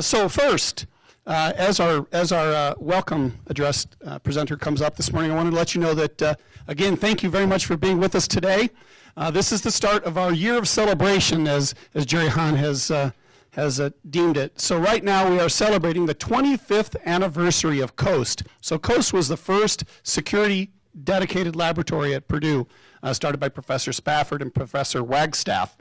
So first, as our welcome address presenter comes up this morning, I wanted to let you know that, again, thank you very much for being with us today. This is the start of our year of celebration, as Jerry Hahn has deemed it. So right now we are celebrating the 25th anniversary of COAST. So COAST was the first security dedicated laboratory at Purdue, started by Professor Spafford and Professor Wagstaff.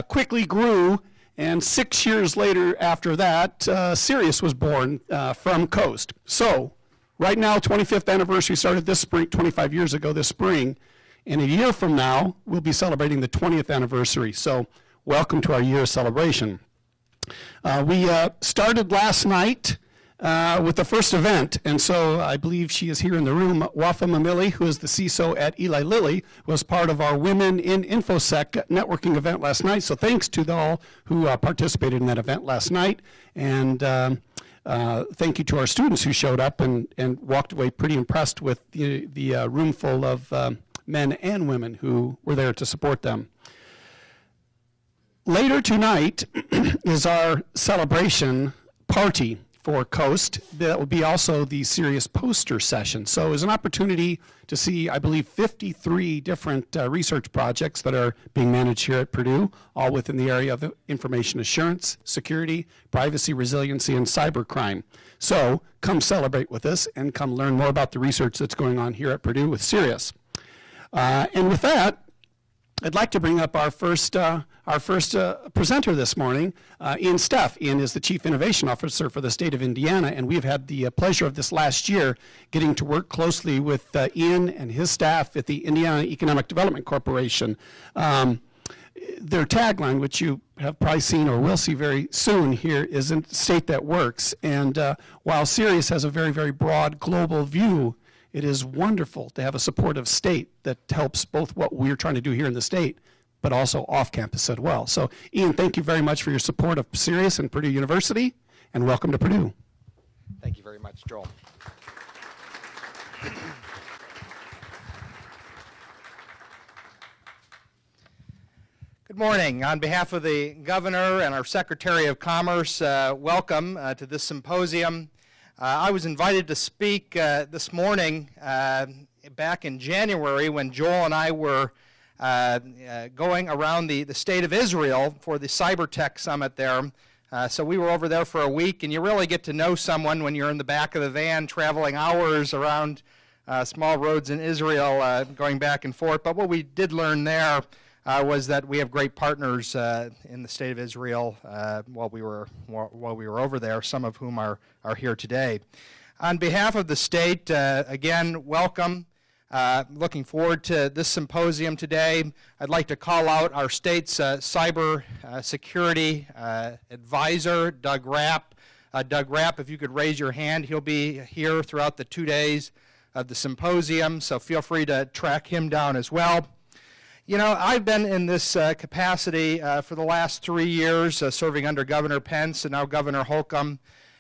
Quickly grew, and 6 years later after that, CERIAS was born from COAST. So right now, 25th anniversary started this spring, 25 years ago this spring, and a year from now, we'll be celebrating the 20th anniversary. So welcome to our year of celebration. We started last night with the first event, and so I believe she is here in the room. Wafa Mamili, who is the CISO at Eli Lilly, was part of our Women in InfoSec networking event last night, so thanks to all who participated in that event last night, and thank you to our students who showed up and walked away pretty impressed with the room full of men and women who were there to support them. Later tonight is our celebration party for COAST. That will be also the CERIAS poster session. So it's an opportunity to see, I believe, 53 different research projects that are being managed here at Purdue, all within the area of information assurance, security, privacy, resiliency, and cybercrime. So come celebrate with us and come learn more about the research that's going on here at Purdue with CERIAS. And with that, I'd like to bring up our first presenter this morning, Ian Steff. Ian is the Chief Innovation Officer for the state of Indiana, and we've had the pleasure of this last year getting to work closely with Ian and his staff at the Indiana Economic Development Corporation. Their tagline, which you have probably seen or will see very soon here, is "A State That Works." And while CERIAS has a very, very broad global view, it is wonderful to have a supportive state that helps both what we're trying to do here in the state, but also off campus as well. So Ian, thank you very much for your support of CERIAS and Purdue University, and welcome to Purdue. Thank you very much, Joel. Good morning. On behalf of the Governor and our Secretary of Commerce, welcome to this symposium. I was invited to speak this morning back in January when Joel and I were going around the state of Israel for the Cyber Tech Summit there. So we were over there for a week, and you really get to know someone when you're in the back of the van traveling hours around small roads in Israel going back and forth. But what we did learn there was that we have great partners in the state of Israel while we were over there, some of whom are here today. On behalf of the state, again, welcome. Looking forward to this symposium today. I'd like to call out our state's cyber security advisor, Doug Rapp. Doug Rapp, if you could raise your hand, he'll be here throughout the 2 days of the symposium, so feel free to track him down as well. You know, I've been in this capacity for the last 3 years, serving under Governor Pence and now Governor Holcomb,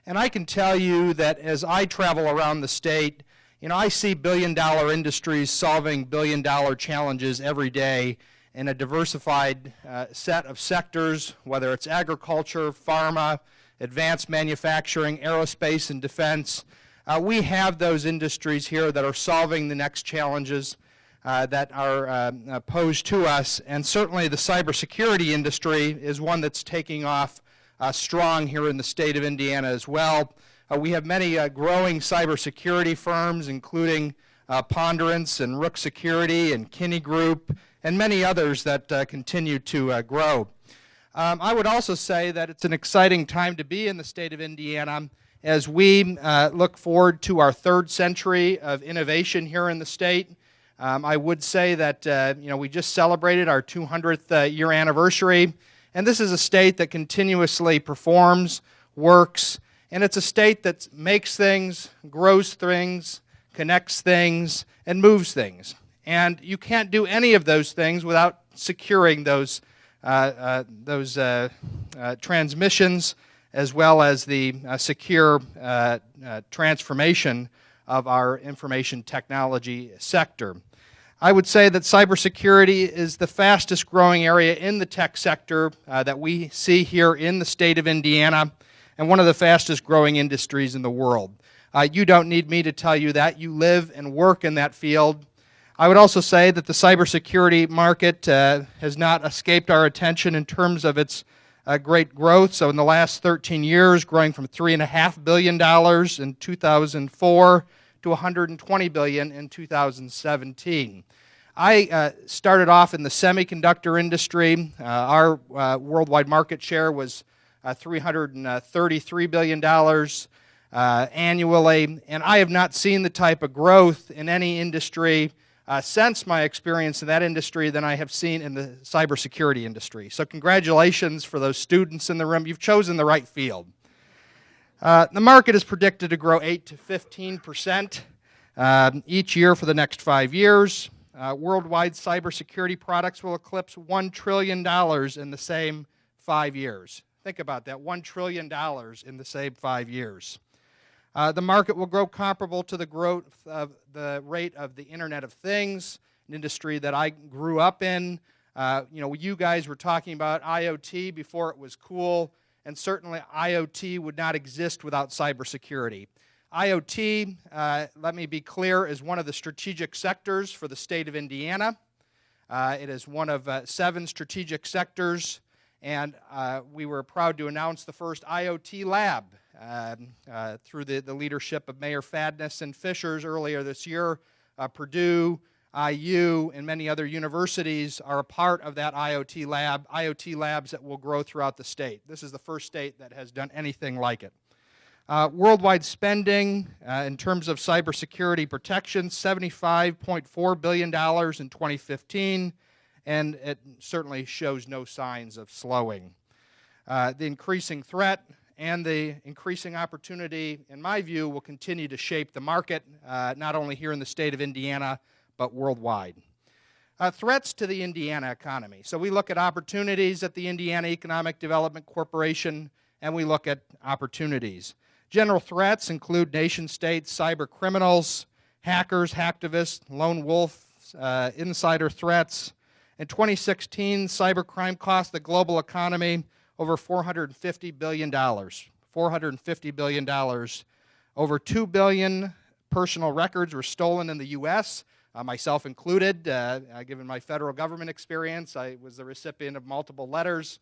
and I can tell you that as I travel around the state, you know, I see billion-dollar industries solving billion-dollar challenges every day in a diversified set of sectors, whether it's agriculture, pharma, advanced manufacturing, aerospace, and defense. We have those industries here that are solving the next challenges that are posed to us, and certainly the cybersecurity industry is one that's taking off strong here in the state of Indiana as well. We have many growing cybersecurity firms, including Ponderance and Rook Security and Kinney Group, and many others that continue to grow. I would also say that it's an exciting time to be in the state of Indiana as we look forward to our third century of innovation here in the state. I would say that you know, we just celebrated our 200th year anniversary, and this is a state that continuously performs, works, and it's a state that makes things, grows things, connects things, and moves things. And you can't do any of those things without securing those transmissions, as well as the secure transformation of our information technology sector. I would say that cybersecurity is the fastest growing area in the tech sector that we see here in the state of Indiana. and one of the fastest growing industries in the world. You don't need me to tell you that. You live and work in that field. I would also say that the cybersecurity market has not escaped our attention in terms of its great growth. So in the last 13 years, growing from $3.5 billion in 2004 to $120 billion in 2017. I started off in the semiconductor industry. Our worldwide market share was $333 billion annually, and I have not seen the type of growth in any industry since my experience in that industry than I have seen in the cybersecurity industry. So congratulations for those students in the room. You've chosen the right field. The market is predicted to grow 8 to 15% each year for the next 5 years. Worldwide cybersecurity products will eclipse $1 trillion in the same 5 years. Think about that, $1 trillion in the same 5 years. The market will grow comparable to the growth of the rate of the Internet of Things, an industry that I grew up in. You guys were talking about IoT before it was cool, and certainly IoT would not exist without cybersecurity. IoT, let me be clear, is one of the strategic sectors for the state of Indiana. It is one of 7 strategic sectors, and we were proud to announce the first IoT lab through the leadership of Mayor Fadness and Fishers earlier this year. Purdue, IU, and many other universities are a part of that IoT labs that will grow throughout the state. This is the first state that has done anything like it. Worldwide spending in terms of cybersecurity protection, $75.4 billion in 2015, and it certainly shows no signs of slowing. The increasing threat and the increasing opportunity, in my view, will continue to shape the market, not only here in the state of Indiana, but worldwide. Threats to the Indiana economy. So we look at opportunities at the Indiana Economic Development Corporation, and we look at opportunities. General threats include nation-state cyber criminals, hackers, hacktivists, lone wolves, insider threats. In 2016, cybercrime cost the global economy over $450 billion. $450 billion. Over 2 billion personal records were stolen in the U.S., myself included. Given my federal government experience, I was the recipient of multiple letters,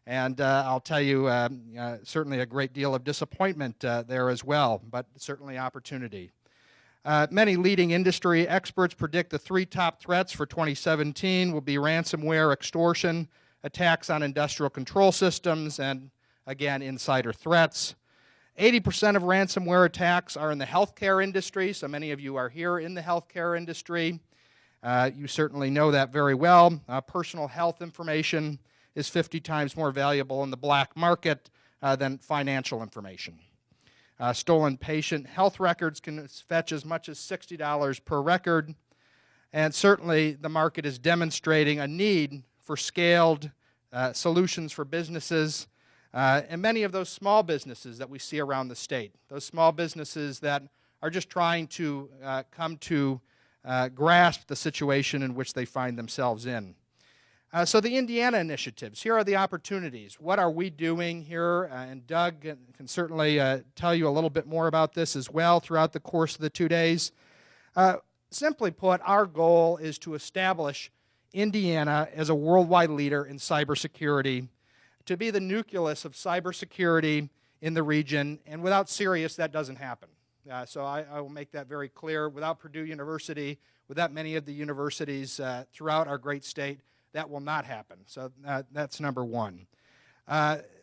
and I'll tell you, certainly a great deal of disappointment there as well, but certainly opportunity. Many leading industry experts predict the 3 top threats for 2017 will be ransomware, extortion, attacks on industrial control systems, and again, insider threats. 80% of ransomware attacks are in the healthcare industry, so many of you are here in the healthcare industry. You certainly know that very well. Personal health information is 50 times more valuable in the black market than financial information. Stolen patient health records can fetch as much as $60 per record, and certainly the market is demonstrating a need for scaled solutions for businesses, and many of those small businesses that we see around the state, those small businesses that are just trying to come to grasp the situation in which they find themselves in. So the Indiana initiatives, here are the opportunities. What are we doing here? And Doug can certainly tell you a little bit more about this as well throughout the course of the 2 days. Simply put, our goal is to establish Indiana as a worldwide leader in cybersecurity, to be the nucleus of cybersecurity in the region, and without CERIAS, that doesn't happen. So I will make that very clear. Without Purdue University, without many of the universities throughout our great state, that will not happen. So that's number one.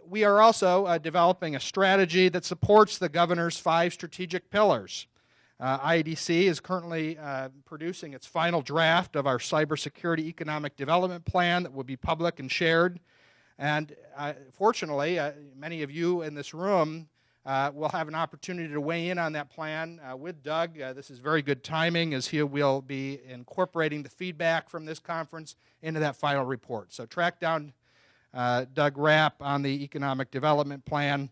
We are also developing a strategy that supports the governor's 5 strategic pillars. IEDC is currently producing its final draft of our cybersecurity economic development plan that will be public and shared. And fortunately, many of you in this room will have an opportunity to weigh in on that plan with Doug. This is very good timing, as he will be incorporating the feedback from this conference into that final report. So track down Doug Rapp on the economic development plan.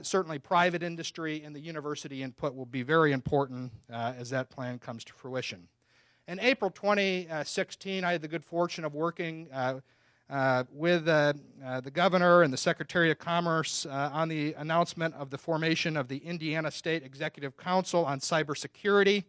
Certainly private industry and the university input will be very important as that plan comes to fruition. In April 2016, I had the good fortune of working with the Governor and the Secretary of Commerce on the announcement of the formation of the Indiana State Executive Council on Cybersecurity.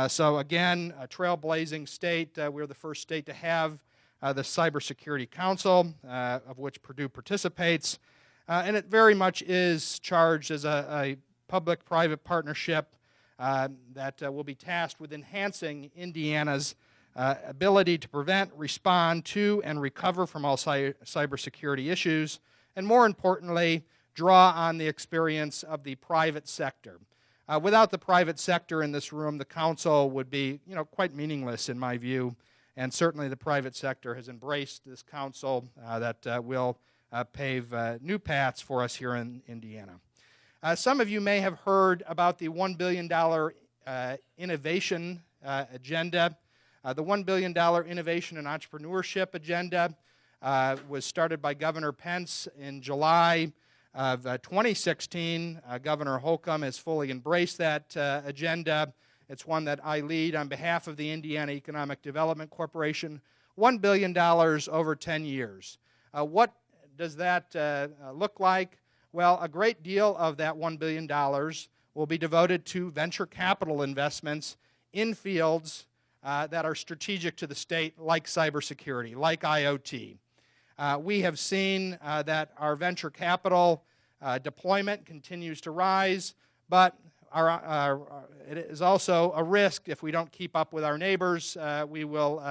So again, a trailblazing state. We're the first state to have the Cybersecurity Council, of which Purdue participates. And it very much is charged as a public-private partnership that will be tasked with enhancing Indiana's ability to prevent, respond to, and recover from all cybersecurity issues, and more importantly, draw on the experience of the private sector. Without the private sector in this room, the council would be, quite meaningless in my view, and certainly the private sector has embraced this council that will pave new paths for us here in Indiana. Some of you may have heard about the $1 billion innovation agenda. The $1 billion Innovation and Entrepreneurship Agenda was started by Governor Pence in July of 2016. Governor Holcomb has fully embraced that agenda. It's one that I lead on behalf of the Indiana Economic Development Corporation. $1 billion over 10 years. What does that look like? Well, a great deal of that $1 billion will be devoted to venture capital investments in fields that are strategic to the state, like cybersecurity, like IoT. We have seen that our venture capital deployment continues to rise, but it is also a risk if we don't keep up with our neighbors. We will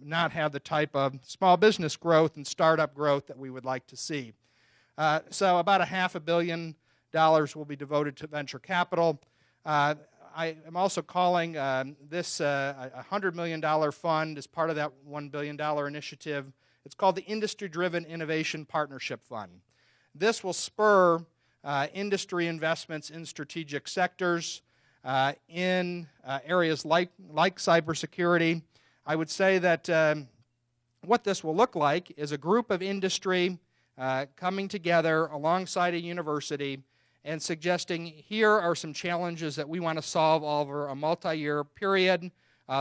not have the type of small business growth and startup growth that we would like to see. So about $500 million will be devoted to venture capital. I am also calling this a $100 million fund as part of that $1 billion initiative. It's called the Industry-Driven Innovation Partnership Fund. This will spur industry investments in strategic sectors, in areas like cybersecurity. I would say that what this will look like is a group of industry coming together alongside a university and suggesting here are some challenges that we want to solve over a multi-year period.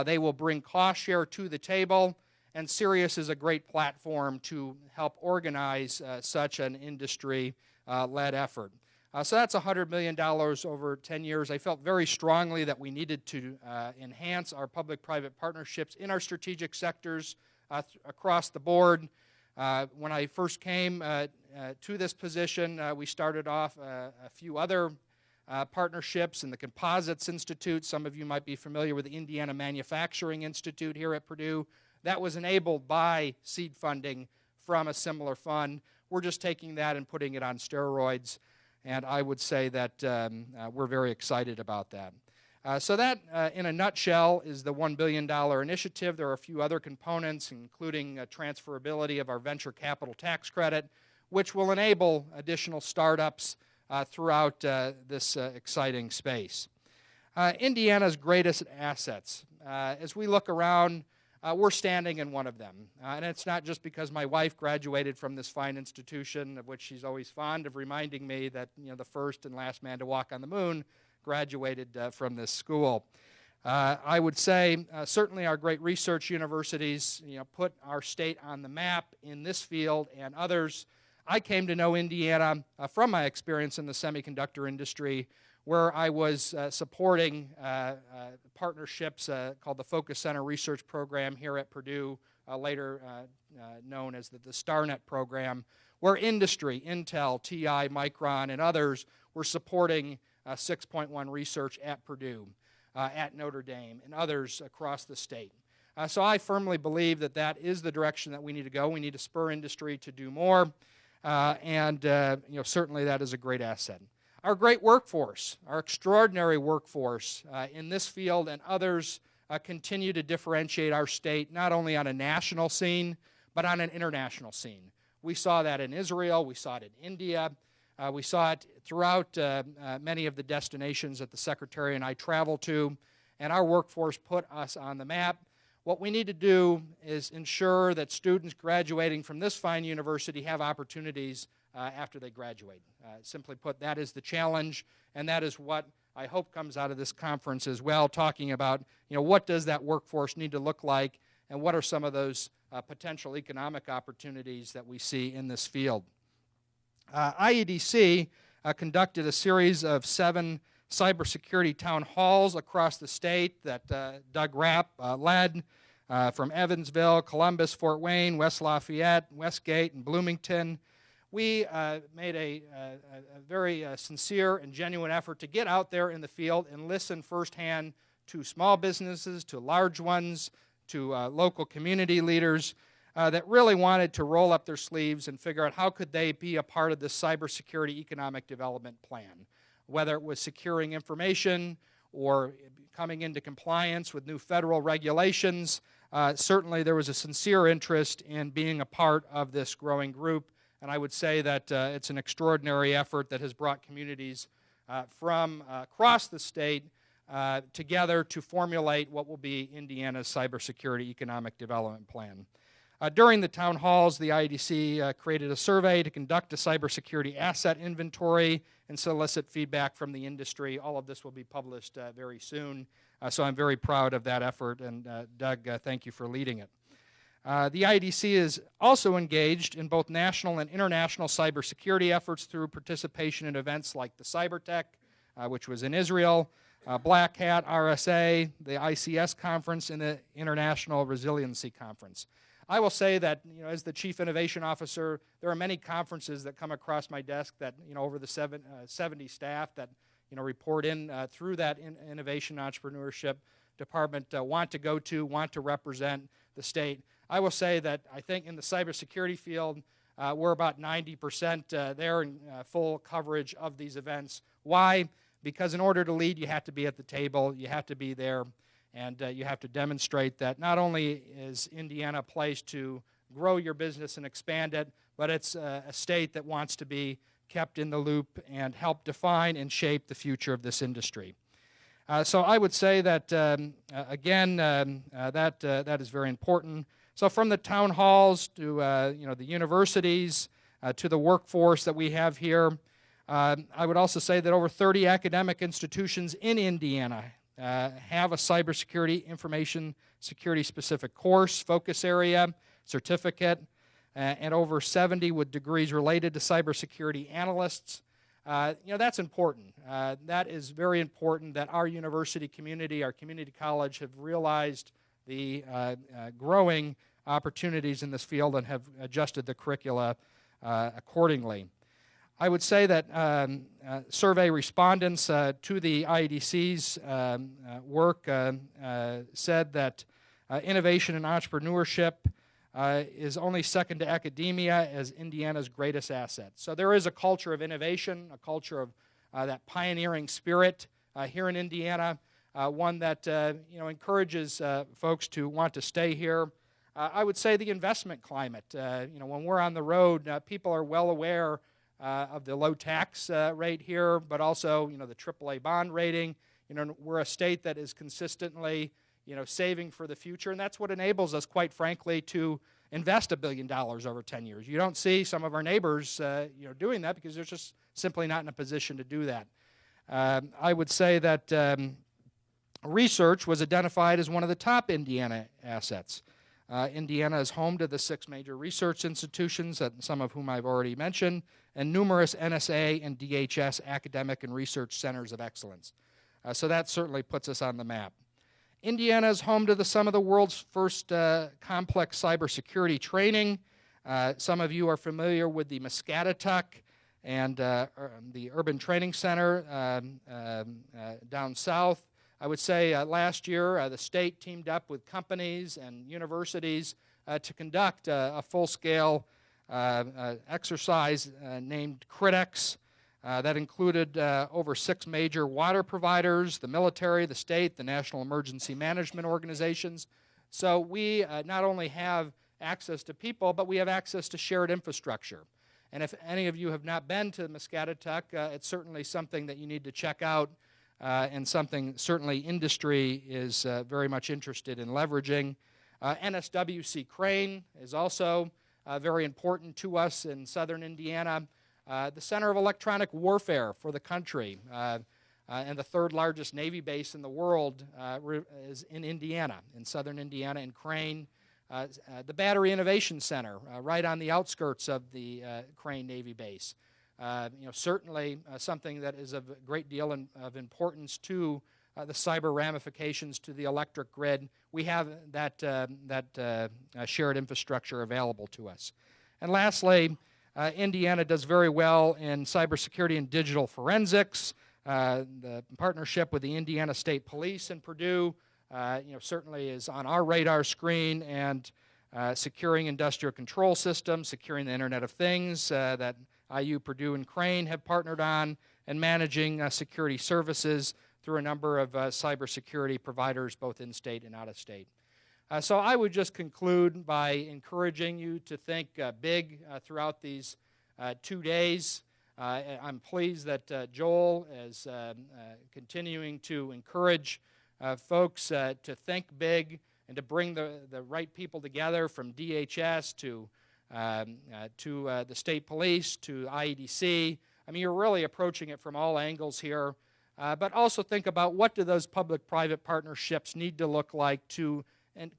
They will bring cost share to the table, and CERIAS is a great platform to help organize such an industry-led effort. So that's $100 million over 10 years. I felt very strongly that we needed to enhance our public-private partnerships in our strategic sectors across the board. When I first came to this position, we started off a few other partnerships in the Composites Institute. Some of you might be familiar with the Indiana Manufacturing Institute here at Purdue. That was enabled by seed funding from a similar fund. We're just taking that and putting it on steroids, and I would say that we're very excited about that. So that, in a nutshell, is the $1 billion initiative. There are a few other components, including transferability of our venture capital tax credit, which will enable additional startups throughout this exciting space. Indiana's greatest assets. As we look around, we're standing in one of them. And it's not just because my wife graduated from this fine institution, of which she's always fond of reminding me that the first and last man to walk on the moon graduated from this school. I would say certainly our great research universities put our state on the map in this field and others. I came to know Indiana from my experience in the semiconductor industry, where I was supporting partnerships called the Focus Center Research Program here at Purdue, later known as the StarNet program, where industry, Intel, TI, Micron, and others were supporting 6.1 research at Purdue, at Notre Dame, and others across the state. So I firmly believe that that is the direction that we need to go. We need to spur industry to do more, and certainly that is a great asset. Our great workforce, our extraordinary workforce in this field and others continue to differentiate our state not only on a national scene, but on an international scene. We saw that in Israel, we saw it in India, we saw it throughout many of the destinations that the Secretary and I traveled to, and our workforce put us on the map. What we need to do is ensure that students graduating from this fine university have opportunities after they graduate. Simply put, that is the challenge, and that is what I hope comes out of this conference as well, talking about what does that workforce need to look like, and what are some of those potential economic opportunities that we see in this field. IEDC conducted a series of 7 cybersecurity town halls across the state that Doug Rapp led from Evansville, Columbus, Fort Wayne, West Lafayette, Westgate, and Bloomington. We made a very sincere and genuine effort to get out there in the field and listen firsthand to small businesses, to large ones, to local community leaders that really wanted to roll up their sleeves and figure out how could they be a part of this cybersecurity economic development plan, whether it was securing information or coming into compliance with new federal regulations. Certainly there was a sincere interest in being a part of this growing group, and I would say that it's an extraordinary effort that has brought communities from across the state together to formulate what will be Indiana's cybersecurity economic development plan. During the town halls, the IEDC created a survey to conduct a cybersecurity asset inventory and solicit feedback from the industry. All of this will be published very soon, so I'm very proud of that effort, and Doug, thank you for leading it. The IEDC is also engaged in both national and international cybersecurity efforts through participation in events like the CyberTech, which was in Israel, Black Hat, RSA, the ICS conference, and the International Resiliency Conference. I will say that, as the Chief Innovation Officer, there are many conferences that come across my desk that, over the 70 staff that, report in through that Innovation Entrepreneurship Department want to go to, want to represent the state. I will say that I think in the cybersecurity field, we're about 90% there in full coverage of these events. Why? Because in order to lead, you have to be at the table, you have to be there, and you have to demonstrate that not only is Indiana a place to grow your business and expand it, but it's a state that wants to be kept in the loop and help define and shape the future of this industry. So I would say that, again, that is very important. So from the town halls to the universities to the workforce that we have here, I would also say that over 30 academic institutions in Indiana have a cybersecurity information security specific course, focus area, certificate, and over 70 with degrees related to cybersecurity analysts. That's important. That is very important that our university community, our community college, have realized the growing opportunities in this field and have adjusted the curricula accordingly. I would say that survey respondents to the IEDC's work said that innovation and entrepreneurship is only second to academia as Indiana's greatest asset. So there is a culture of innovation, a culture of that pioneering spirit here in Indiana, one that encourages folks to want to stay here. I would say the investment climate. When we're on the road, people are well aware of the low tax rate here, but also the AAA bond rating. We're a state that is consistently saving for the future, and that's what enables us, quite frankly, to invest $1 billion over 10 years. You don't see some of our neighbors doing that because they're just simply not in a position to do that. I would say that research was identified as one of the top Indiana assets. Indiana is home to the 6 major research institutions, some of whom I've already mentioned, and numerous NSA and DHS academic and research centers of excellence. So that certainly puts us on the map. Indiana is home to some of the world's first complex cybersecurity training. Some of you are familiar with the Muscatatuck and the Urban Training Center down south. I would say last year the state teamed up with companies and universities to conduct a full-scale exercise named CRITEX that included over 6 major water providers, the military, the state, the National Emergency Management Organizations. So we not only have access to people, but we have access to shared infrastructure. And if any of you have not been to Muscatatuck, it's certainly something that you need to check out and something certainly industry is very much interested in leveraging. NSWC Crane is also very important to us in southern Indiana. The Center of Electronic Warfare for the country and the 3rd largest Navy base in the world is in Indiana, in southern Indiana, in Crane. the Battery Innovation Center, right on the outskirts of the Crane Navy Base. Certainly something that is of a great deal of importance to the cyber ramifications to the electric grid. We have that shared infrastructure available to us. And lastly, Indiana does very well in cybersecurity and digital forensics. The partnership with the Indiana State Police in Purdue certainly is on our radar screen, and securing industrial control systems, securing the Internet of Things that IU, Purdue, and Crane have partnered on, and managing security services through a number of cybersecurity providers, both in-state and out-of-state. So I would just conclude by encouraging you to think big throughout these 2 days. I'm pleased that Joel is continuing to encourage folks to think big and to bring the right people together, from DHS to the state police to IEDC. I mean, you're really approaching it from all angles here. But also think about, what do those public-private partnerships need to look like to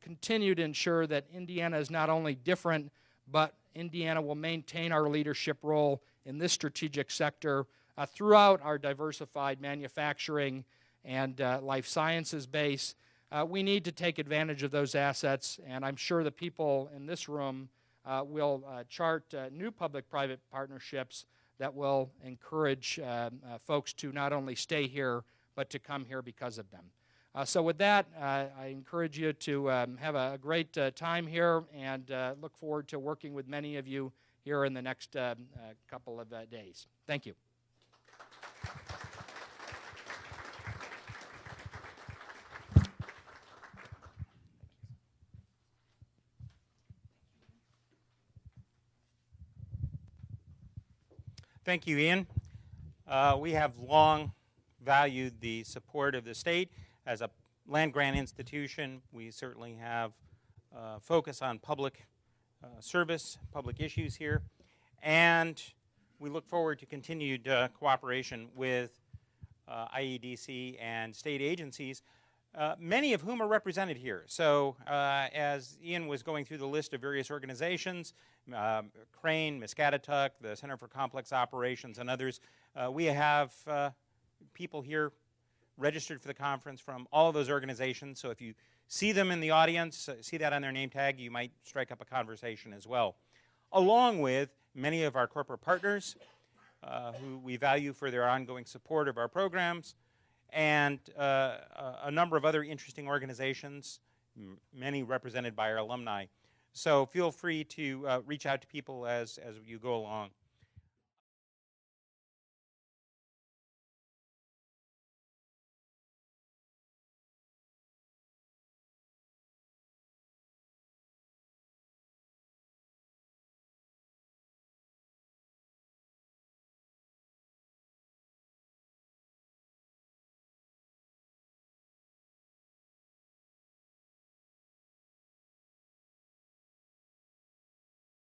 continue to ensure that Indiana is not only different, but Indiana will maintain our leadership role in this strategic sector throughout our diversified manufacturing and life sciences base. We need to take advantage of those assets, and I'm sure the people in this room will chart new public-private partnerships that will encourage folks to not only stay here, but to come here because of them. So with that, I encourage you to have a great time here, and look forward to working with many of you here in the next couple of days. Thank you. Thank you, Ian. We have long valued the support of the state. As a land-grant institution, we certainly have focus on public service, public issues here, and we look forward to continued cooperation with IEDC and state agencies, many of whom are represented here. So as Ian was going through the list of various organizations, Crane, Muscatatuck, the Center for Complex Operations, and others, we have people here registered for the conference from all of those organizations. So if you see them in the audience, see that on their name tag, you might strike up a conversation as well. Along with many of our corporate partners who we value for their ongoing support of our programs, and a number of other interesting organizations, many represented by our alumni. So feel free to reach out to people as you go along.